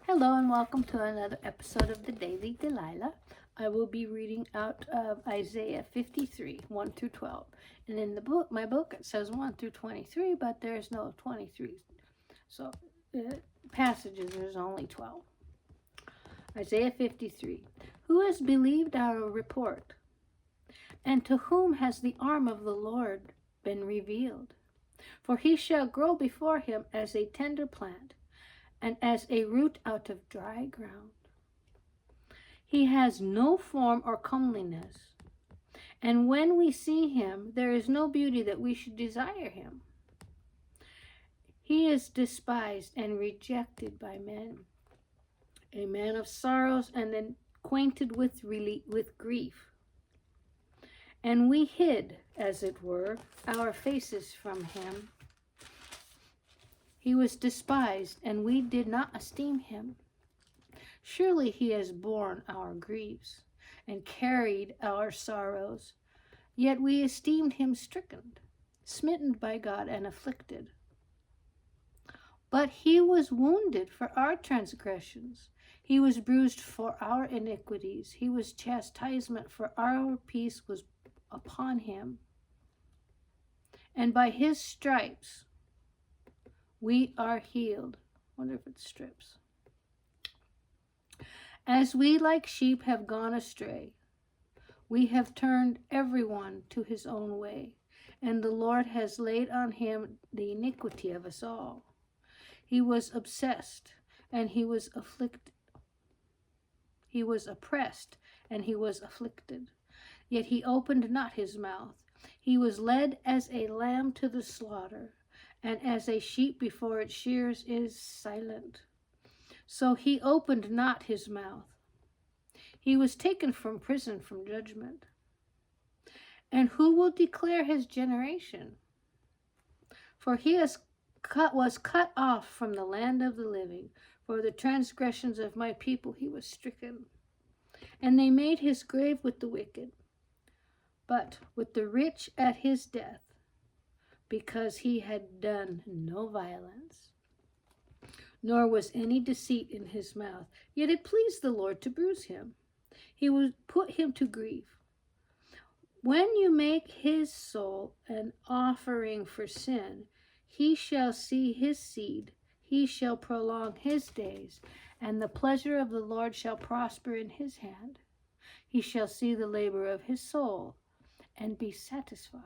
Hello and welcome to another episode of the Daily Delilah. I will be reading out of Isaiah 53, 1 through 12. And in my book, it says 1 through 23, but there's no 23. So, passages, there's only 12. Isaiah 53. Who has believed our report? And to whom has the arm of the Lord been revealed? For he shall grow before him as a tender plant, and as a root out of dry ground. He has no form or comeliness, and when we see him, there is no beauty that we should desire him. He is despised and rejected by men, a man of sorrows and acquainted with grief. And we hid, as it were, our faces from him. He was despised, and we did not esteem him. Surely he has borne our griefs and carried our sorrows. Yet we esteemed him stricken, smitten by God, and afflicted. But he was wounded for our transgressions. He was bruised for our iniquities. He was chastisement for our peace was upon him. And by his stripes we are healed. Wonder if it strips. As we like sheep have gone astray, we have turned everyone to his own way, and the Lord has laid on him the iniquity of us all. He was obsessed, and he was afflicted. He was oppressed, and he was afflicted. Yet he opened not his mouth. He was led as a lamb to the slaughter, and as a sheep before its shears is silent, so he opened not his mouth. He was taken from prison, from judgment. And who will declare his generation? For he was cut off from the land of the living. For the transgressions of my people he was stricken. And they made his grave with the wicked, but with the rich at his death, because he had done no violence, nor was any deceit in his mouth. Yet it pleased the Lord to bruise him. He would put him to grief. When you make his soul an offering for sin, he shall see his seed. He shall prolong his days, and the pleasure of the Lord shall prosper in his hand. He shall see the labor of his soul, and be satisfied.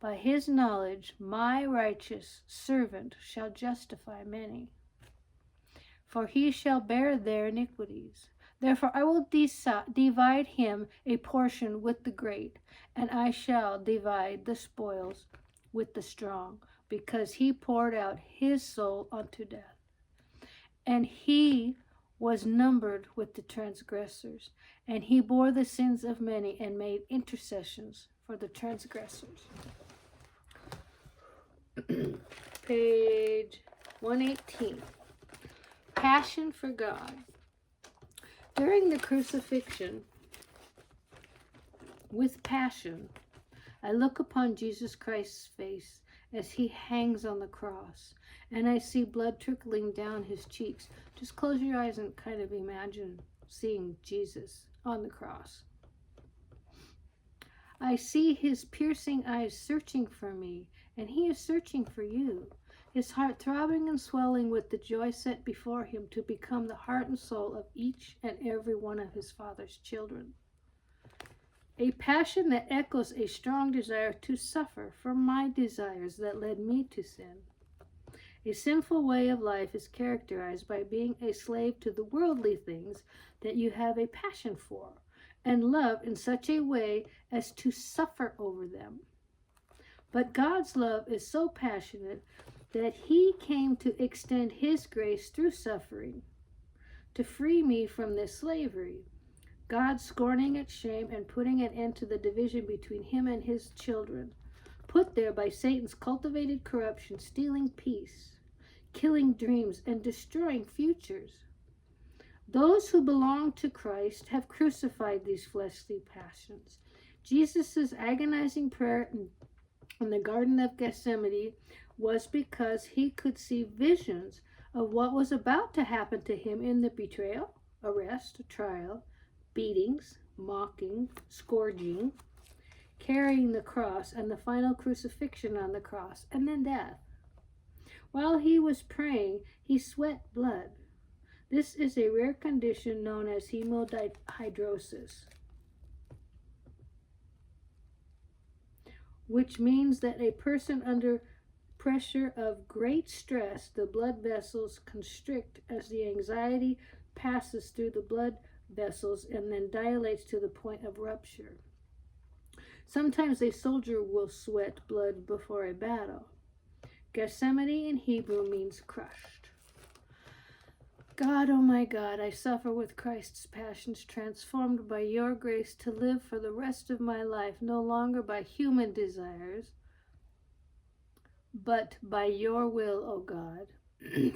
By his knowledge my righteous servant shall justify many, for he shall bear their iniquities. Therefore I will divide him a portion with the great, and I shall divide the spoils with the strong, because he poured out his soul unto death. And he was numbered with the transgressors, and he bore the sins of many and made intercessions for the transgressors. Page 118. Passion for God. During the crucifixion, with passion, I look upon Jesus Christ's face as he hangs on the cross, and I see blood trickling down his cheeks. Just close your eyes and kind of imagine seeing Jesus on the cross. I see his piercing eyes searching for me, and he is searching for you. His heart throbbing and swelling with the joy set before him to become the heart and soul of each and every one of his Father's children. A passion that echoes a strong desire to suffer for my desires that led me to sin. A sinful way of life is characterized by being a slave to the worldly things that you have a passion for, and love in such a way as to suffer over them. But God's love is so passionate that he came to extend his grace through suffering, to free me from this slavery. God scorning its shame and putting an end to the division between him and his children, put there by Satan's cultivated corruption, stealing peace, killing dreams, and destroying futures. Those who belong to Christ have crucified these fleshly passions. Jesus' agonizing prayer in the Garden of Gethsemane was because he could see visions of what was about to happen to him in the betrayal, arrest, trial, beatings, mocking, scourging, carrying the cross, and the final crucifixion on the cross, and then death. While he was praying, he sweat blood. This is a rare condition known as hemodihydrosis, which means that a person under pressure of great stress, the blood vessels constrict as the anxiety passes through the blood vessels and then dilates to the point of rupture. Sometimes a soldier will sweat blood before a battle. Gethsemane in Hebrew means crushed. God, oh my God, I suffer with Christ's passions, transformed by your grace to live for the rest of my life, no longer by human desires, but by your will, O God.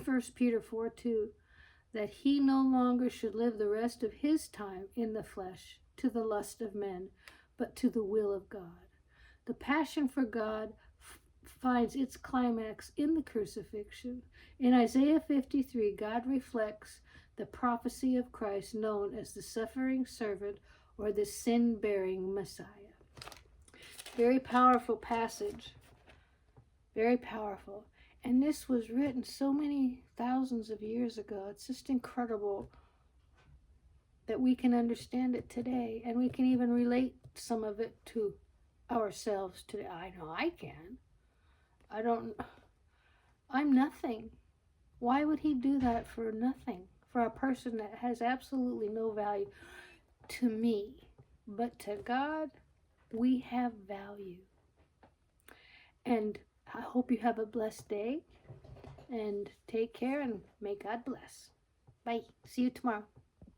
1 Peter 4:2, that he no longer should live the rest of his time in the flesh to the lust of men, but to the will of God. The passion for God finds its climax in the crucifixion. In Isaiah 53, God reflects the prophecy of Christ known as the suffering servant or the sin-bearing Messiah. Very powerful passage. Very powerful. And this was written so many thousands of years ago. It's just incredible that we can understand it today, and we can even relate some of it to ourselves today. I know I can. I'm nothing. Why would he do that for nothing? For a person that has absolutely no value to me. But to God, we have value. And I hope you have a blessed day. And take care and may God bless. Bye. See you tomorrow.